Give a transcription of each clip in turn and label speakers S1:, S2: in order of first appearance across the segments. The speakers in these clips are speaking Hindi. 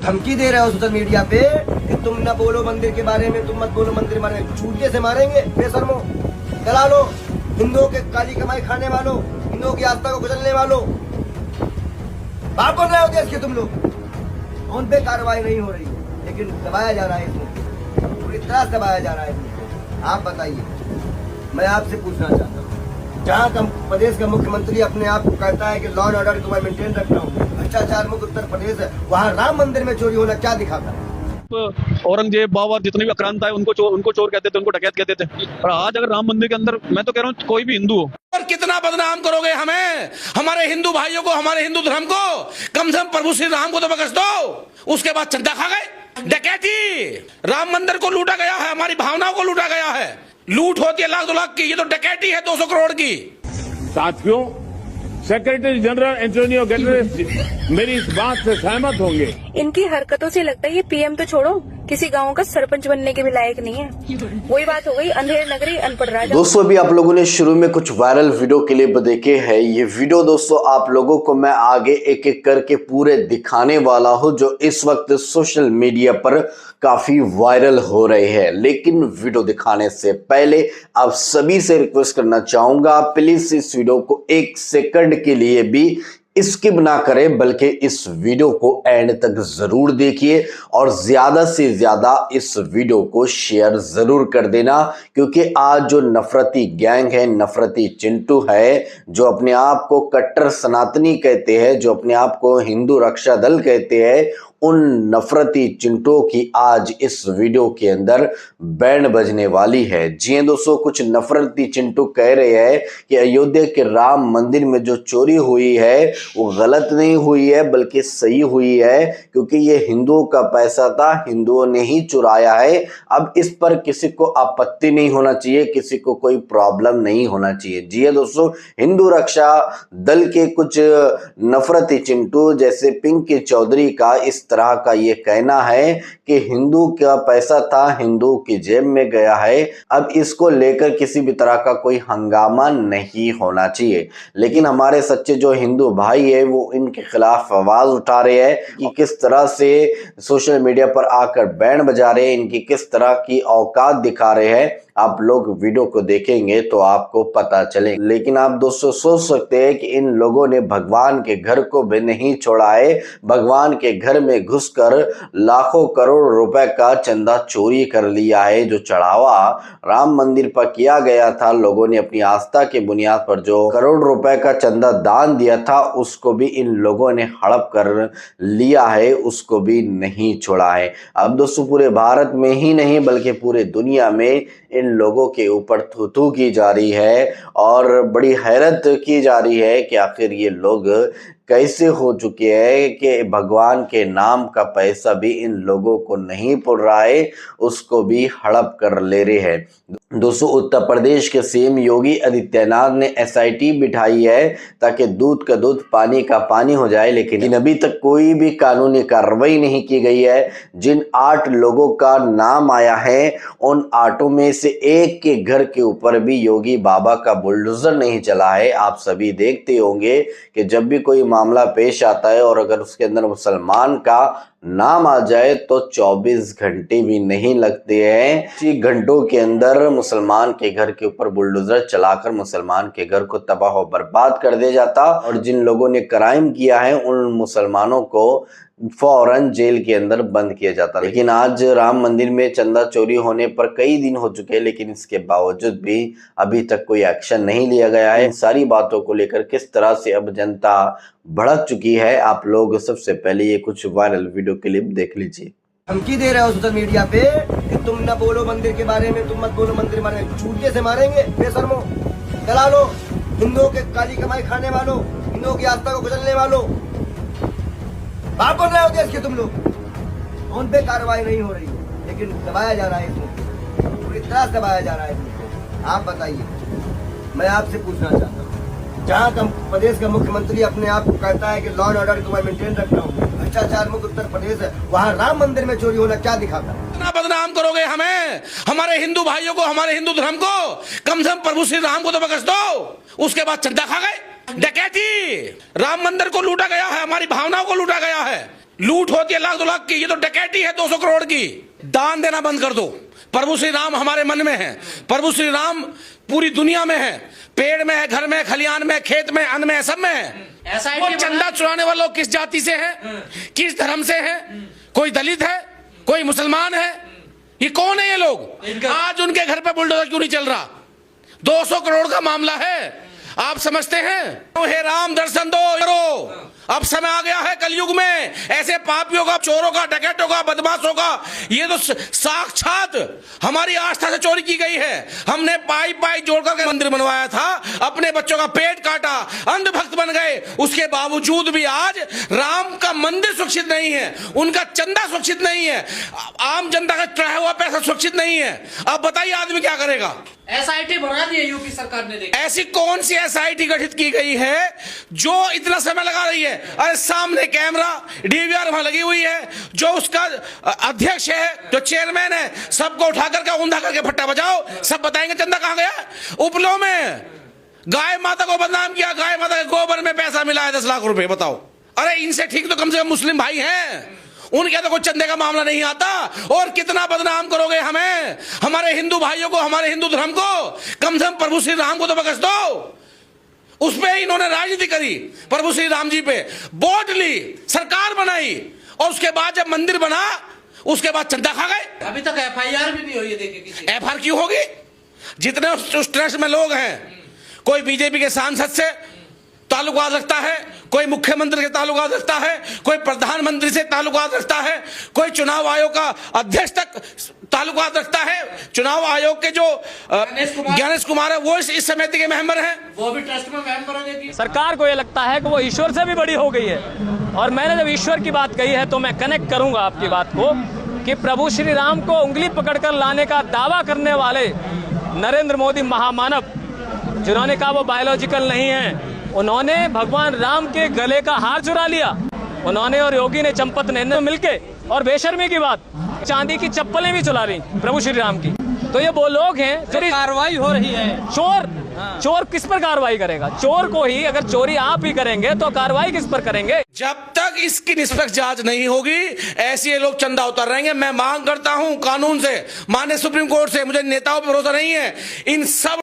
S1: धमकी दे रहे हो सोशल मीडिया पे कि तुम न बोलो मंदिर के बारे में, तुम मत बोलो मंदिर के बारे में। चूतिए से मारेंगे बेशर्मो, दलालो, हिंदुओं के काली कमाई खाने वालों, हिंदुओं की आस्था को कुचलने वालों, बाप बन रहे हो देश के तुम लोग। उन पे कार्रवाई नहीं हो रही है, लेकिन दबाया जा रहा है इसमें, पूरी तरह से दबाया जा रहा है इसमें। आप बताइए, मैं आपसे पूछना चाहता हूँ, जहाँ का प्रदेश का मुख्यमंत्री अपने आप को कहता है कि लॉ एंड ऑर्डर को मैं मेंटेन रख रहा हूँ, भ्रष्टाचार मुक्त उत्तर प्रदेश है, वहाँ राम मंदिर में चोरी होना क्या दिखाता है?
S2: औरंगजेब बाबर जितने भी आक्रांत आए उनको चोर कहते थे, उनको डकैत कहते थे। और आज अगर राम मंदिर के अंदर, मैं तो कह रहा हूँ कोई भी हिंदू हो,
S3: और कितना बदनाम करोगे हमें, हमारे हिंदू भाइयों को, हमारे हिंदू धर्म को। कम से कम प्रभु श्री राम को तो बख्श दो। उसके बाद चंदा खा गए, डकैती, राम मंदिर को लूटा गया है, हमारी भावनाओं को लूटा गया है। लूट होती है लाख 2 लाख की, ये तो डकैती है 200 करोड़ की।
S4: साथियों, सेक्रेटरी जनरल एंटोनियो गुटेरेस मेरी इस बात से सहमत होंगे।
S5: इनकी हरकतों से लगता है ये पीएम तो छोड़ो, किसी गांव का सरपंच बनने के भी लायक नहीं है। वही बात हो गई, अंधेर नगरी अनपढ़ राजा।
S6: दोस्तों, अभी आप लोगों ने शुरू में कुछ वायरल वीडियो क्लिप देखे हैं। ये वीडियो दोस्तों आप लोगों को मैं आगे एक एक करके पूरे दिखाने वाला हूं, जो इस वक्त सोशल मीडिया पर काफी वायरल हो रहे हैं। लेकिन वीडियो दिखाने से पहले आप सभी से रिक्वेस्ट करना चाहूंगा, प्लीज इस वीडियो को 1 सेकंड के लिए भी स्किप ना करें, बल्कि इस वीडियो को एंड तक जरूर देखिए और ज्यादा से ज्यादा इस वीडियो को शेयर जरूर कर देना। क्योंकि आज जो नफरती गैंग है, नफरती चिंटू है, जो अपने आप को कट्टर सनातनी कहते हैं, जो अपने आप को हिंदू रक्षा दल कहते हैं, उन नफरती चिंटुओं की आज इस वीडियो के अंदर बैंड बजने वाली है। जी हां दोस्तों, कुछ नफरती चिंटू कह रहे हैं कि अयोध्या के राम मंदिर में जो चोरी हुई है वो गलत नहीं हुई है, बल्कि सही हुई है, क्योंकि ये हिंदुओं का पैसा था, हिंदुओं ने ही चुराया है। अब इस पर किसी को आपत्ति नहीं होना चाहिए, किसी को कोई प्रॉब्लम नहीं होना चाहिए। जी हां दोस्तों, हिंदू रक्षा दल के कुछ नफरती चिंटू जैसे पिंकी चौधरी का इस तरह का ये कहना है कि हिंदू का पैसा था, हिंदू की जेब में गया है, अब इसको लेकर किसी भी तरह का कोई हंगामा नहीं होना चाहिए। लेकिन हमारे सच्चे जो हिंदू भाई है वो इनके खिलाफ आवाज उठा रहे हैं कि किस तरह से सोशल मीडिया पर आकर बैंड बजा रहे हैं, इनकी किस तरह की औकात दिखा रहे हैं। आप लोग वीडियो को देखेंगे तो आपको पता चले। लेकिन आप दोस्तों सोच सकते हैं कि इन लोगों ने भगवान के घर को भी नहीं छोड़ा है, भगवान के घर में घुसकर लाखों करोड़ रुपए का चंदा चोरी कर लिया है। जो चढ़ावा राम मंदिर पर किया गया था, लोगों ने अपनी आस्था के बुनियाद पर जो करोड़ रुपए का चंदा दान दिया था, उसको भी इन लोगों ने हड़प कर लिया है, उसको भी नहीं छोड़ा है। अब दोस्तों पूरे भारत में ही नहीं बल्कि पूरे दुनिया में इन लोगों के ऊपर थू की जा रही है और बड़ी हैरत की जा रही है कि आखिर ये लोग कैसे हो चुके हैं कि भगवान के नाम का पैसा भी इन लोगों को नहीं पड़ रहा है, उसको भी हड़प कर ले रहे हैं। दोस्तों, उत्तर प्रदेश के सीएम योगी आदित्यनाथ ने एसआईटी बिठाई है ताकि दूध का दूध पानी का पानी हो जाए, लेकिन अभी तक कोई भी कानूनी कार्रवाई नहीं की गई है। जिन 8 लोगों का नाम आया है, उन 8 में से एक के घर के ऊपर भी योगी बाबा का बुलडोजर नहीं चला है। आप सभी देखते होंगे कि जब भी कोई मामला पेश आता है और अगर उसके अंदर मुसलमान का नाम आ जाए तो 24 घंटे भी नहीं लगते हैं, इसी घंटों के अंदर मुसलमान के घर के ऊपर बुलडोजर चलाकर मुसलमान के घर को तबाह और बर्बाद कर दिया जाता और जिन लोगों ने क्राइम किया है उन मुसलमानों को फौरन जेल के अंदर बंद किया जाता। लेकिन आज राम मंदिर में चंदा चोरी होने पर कई दिन हो चुके हैं, लेकिन इसके बावजूद भी अभी तक कोई एक्शन नहीं लिया गया है। इन सारी बातों को लेकर किस तरह से अब जनता भड़क चुकी है, आप लोग सबसे पहले ये कुछ वायरल वीडियो क्लिप देख लीजिए।
S1: धमकी दे रहे हो सोशल मीडिया पे कि तुम न बोलो मंदिर के बारे में, तुम मत बोलो मंदिर के बारे में। चूतिए से मारेंगे बेशर्मो, दलालो, हिंदुओं के काली कमाई खाने वालों, हिंदुओं की आस्था को कुचलने वालों, बाप बन रहे हो देश के तुम लोग। उन पे कार्रवाई नहीं हो रही है, लेकिन दबाया जा रहा है इसमें, पूरी तरह से दबाया जा रहा है इसमें। आप बताइए, मैं आपसे पूछना चाहता हूँ, जहाँ का प्रदेश का मुख्यमंत्री अपने आप को कहता है कि लॉ एंड ऑर्डर को मैं मेंटेन रख रहा हूँ, भ्रष्टाचार मुक्त उत्तर प्रदेश है, वहाँ राम मंदिर में चोरी होना क्या दिखाता है?
S3: कितना बदनाम करोगे हमें, हमारे हिंदू भाइयों को, हमारे हिंदू धर्म को। कम से कम प्रभु श्री राम को तो बख्श दो। उसके बाद चंदा खा गए, डकैती, राम मंदिर को लूटा गया है, हमारी भावनाओं को लूटा गया है। लूट होती है लाख 2 लाख की, ये तो डकैती है 200 करोड़ की। दान देना बंद कर दो। प्रभु श्री राम हमारे मन में है, प्रभु श्री राम पूरी दुनिया में है, पेड़ में है, घर में, खलियान में, खेत में, अन्न में, सब में है। वो चंदा चुराने वाले लोग किस जाति से हैं, किस धर्म से हैं? कोई दलित है, कोई मुसलमान है, ये कौन है ये लोग? आज उनके घर पे बुलडोजर क्यों नहीं चल रहा? 200 करोड़ का मामला है, आप समझते हैं? तो हे राम दर्शन दो करो। अब समय आ गया है कलयुग में ऐसे पापियों का, चोरों का, डकैतों का, बदमाशों का। ये तो साक्षात हमारी आस्था से चोरी की गई है। हमने पाई पाई जोड़कर के मंदिर बनवाया था, अपने बच्चों का पेट काटा, अंधभक्त बन गए, उसके बावजूद भी आज राम का मंदिर सुरक्षित नहीं है, उनका चंदा सुरक्षित नहीं है, आम जनता का चढ़ाया हुआ पैसा सुरक्षित नहीं है। अब बताइए आदमी क्या करेगा?
S7: SIT बना दी है यूपी सरकार ने। देखी
S3: ऐसी कौन सी SIT गठित की गई है जो इतना समय लगा रही है? अरे सामने कैमरा, DVR वहां लगी हुई है, जो उसका अध्यक्ष है, जो चेयरमैन है, सबको उठा करके ऊंधा करके फट्टा बजाओ, सब बताएंगे चंदा कहां गया। उपलो में गाय माता को बदनाम किया, गाय माता के गोबर में पैसा मिला है 10 लाख रुपए, बताओ। अरे इनसे ठीक तो कम से कम मुस्लिम भाई हैं, उनके तो कोई चंदे का मामला नहीं आता। और कितना बदनाम करोगे हमें, हमारे हिंदू भाइयों को, हमारे हिंदू धर्म को? कम से कम प्रभु श्री राम को तो बख्श दो। उस पे इन्होंने राजनीति करी, प्रभु श्री राम जी पे वोट ली, सरकार बनाई, और उसके बाद जब मंदिर बना उसके बाद चंदा खा गए।
S7: अभी तक FIR भी नहीं हुई है। देखिए किसी
S3: FIR क्यों होगी? जितने उस ट्रस्ट में लोग हैं, कोई बीजेपी के सांसद से ताल्लुकात रखता है, कोई मुख्यमंत्री से ताल्लुकात रखता है, कोई प्रधानमंत्री से ताल्लुकात रखता है, कोई चुनाव आयोग का अध्यक्ष तक ताल्लुकात रखता है। चुनाव आयोग के जो ज्ञानेश कुमार है वो इस समिति के मेंबर हैं,
S7: वो भी ट्रस्ट में मेंबर है।
S8: सरकार को ये लगता है कि वो ईश्वर से भी बड़ी हो गई है। और मैंने जब ईश्वर की बात कही है तो मैं कनेक्ट करूंगा आपकी बात को कि प्रभु श्री राम को उंगली पकड़कर लाने का दावा करने वाले नरेंद्र मोदी महामानव, जिन्होंने कहा वो बायोलॉजिकल नहीं है, उन्होंने भगवान राम के गले का हार चुरा लिया। उन्होंने और योगी ने चंपत ने मिलके, और बेशर्मी की बात, चांदी की चप्पलें भी चुरा रही प्रभु श्री राम की। तो ये वो लोग हैं जो
S7: कार्रवाई हो रही है।
S8: चोर किस पर कार्रवाई करेगा? चोर को ही, अगर चोरी आप ही करेंगे तो कार्रवाई किस पर करेंगे?
S3: जब तक इसकी निष्पक्ष जांच नहीं होगी ऐसे लोग चंदा उतर रहेंगे। मैं मांग करता हूं कानून से, माननीय सुप्रीम कोर्ट से, मुझे नेताओं पर भरोसा नहीं है। इन सब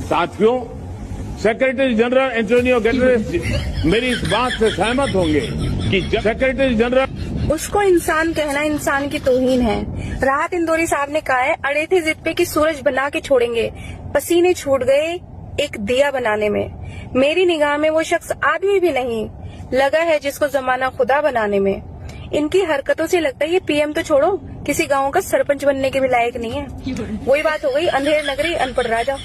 S4: साथियों, सेक्रेटरी जनरल एंटोनियो गैटरेस मेरी इस बात से सहमत होंगे कि सेक्रेटरी जनरल,
S5: उसको इंसान कहना इंसान की तौहीन है। राहत इंदौरी साहब ने कहा है, अड़े थे जिद पे कि सूरज बना के छोड़ेंगे, पसीने छूट गए एक दिया बनाने में। मेरी निगाह में वो शख्स आदमी भी नहीं, लगा है जिसको जमाना खुदा बनाने में। इनकी हरकतों से लगता है ये PM तो छोड़ो, किसी गांव का सरपंच बनने के भी लायक नहीं है। वही बात हो गई अंधेर नगरी अनपढ़ राजा।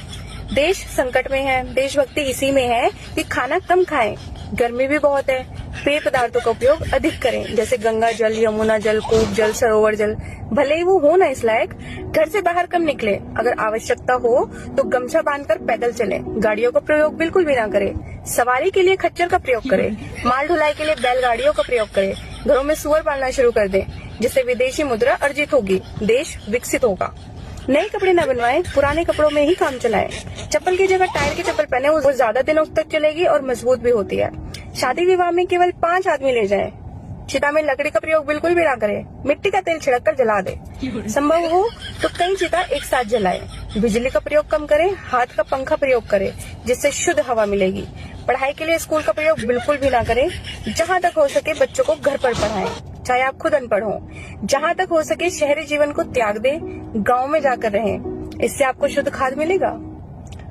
S5: देश संकट में है, देशभक्ति इसी में है कि खाना कम खाएं, गर्मी भी बहुत है, पेय पदार्थों का उपयोग अधिक करें, जैसे गंगा जल, यमुना जल, कूप जल, सरोवर जल। भले ही वो हो ना इस लायक, घर से बाहर कम निकले, अगर आवश्यकता हो तो गमछा बांधकर पैदल चलें, गाड़ियों का प्रयोग बिल्कुल भी ना करें, सवारी के लिए खच्चर का प्रयोग करें, माल ढुलाई के लिए बैलगाड़ियों का प्रयोग करें, घरों में सुअर पालना शुरू कर दें, जिससे विदेशी मुद्रा अर्जित होगी, देश विकसित होगा। नए कपड़े न बनवाएं, पुराने कपड़ों में ही काम चलाएं। चप्पल की जगह टायर की चप्पल पहने, वो ज्यादा दिनों तक चलेगी और मजबूत भी होती है। शादी विवाह में केवल 5 आदमी ले जाएं। चिता में लकड़ी का प्रयोग बिल्कुल भी ना करें, मिट्टी का तेल छिड़क कर जला दे। संभव हो तो कई चिता एक साथ जलाएं। बिजली का प्रयोग कम करें, हाथ का पंखा प्रयोग करें, जिससे शुद्ध हवा मिलेगी। पढ़ाई के लिए स्कूल का प्रयोग बिल्कुल भी ना करें। जहाँ तक हो सके बच्चों को घर पर पढ़ाएं, चाहे आप खुद अनपढ़ हो। जहाँ तक हो सके शहरी जीवन को त्याग दें, गाँव में जाकर रहें, इससे आपको शुद्ध खाद मिलेगा।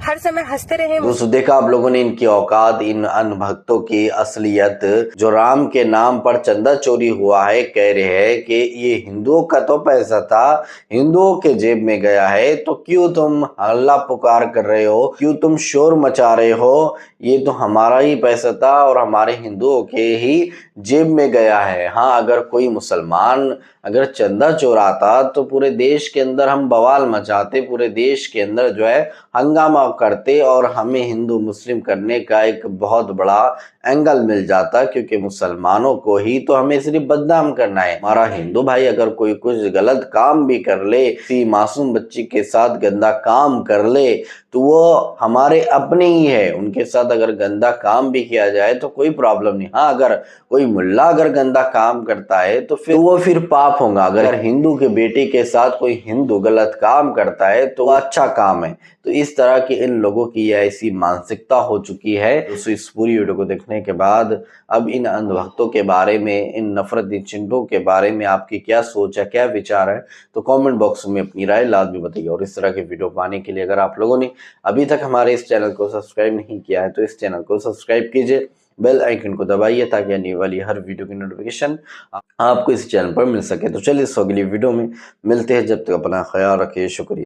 S5: हर समय हंसते रहे।
S6: दोस्तों, देखा आप लोगों ने इनकी औकात, इन अनभक्तों की असलियत। जो राम के नाम पर चंदा चोरी हुआ है, कह रहे हैं कि ये हिंदुओं का तो पैसा था, हिंदुओं के जेब में गया है, तो क्यों तुम हल्ला पुकार कर रहे हो, क्यों तुम शोर मचा रहे हो? ये तो हमारा ही पैसा था और हमारे हिंदुओं के ही जेब में गया है। हाँ, अगर कोई मुसलमान अगर चंदा चोराता तो पूरे देश के अंदर हम बवाल मचाते, पूरे देश के अंदर जो है हंगामा करते और हमें हिंदू मुस्लिम करने का एक बहुत बड़ा एंगल मिल जाता, क्योंकि मुसलमानों को ही तो हमें सिर्फ बदनाम करना है। हमारा हिंदू भाई अगर कोई कुछ गलत काम भी कर ले, किसी मासूम बच्ची के साथ गंदा काम कर ले, तो वो हमारे अपने ही है। उनके साथ अगर गंदा काम भी किया जाए तो कोई प्रॉब्लम नहीं। हाँ, अगर कोई कोई मुल्ला अगर गंदा काम करता है तो फिर वो पाप होगा। अगर हिंदू के बेटे के साथ कोई हिंदू गलत काम करता है तो अच्छा काम है। तो इस तरह की इन लोगों की ऐसी मानसिकता हो चुकी है। तो इस पूरी वीडियो को देखने के बाद अब इन अंधभक्तों के बारे में, इन नफरती चिंटों के बारे में आपकी क्या सोच है, क्या विचार है, तो कमेंट बॉक्स में अपनी राय लाजमी बताइए। और इस तरह के वीडियो पाने के लिए अगर आप लोगों ने अभी तक हमारे इस चैनल को सब्सक्राइब नहीं किया है तो इस चैनल को सब्सक्राइब कीजिए, बेल आइकन को दबाइए ताकि आने वाली हर वीडियो की नोटिफिकेशन आपको इस चैनल पर मिल सके। तो चलिए इस अगली वीडियो में मिलते हैं, जब तक अपना ख्याल रखिए। शुक्रिया।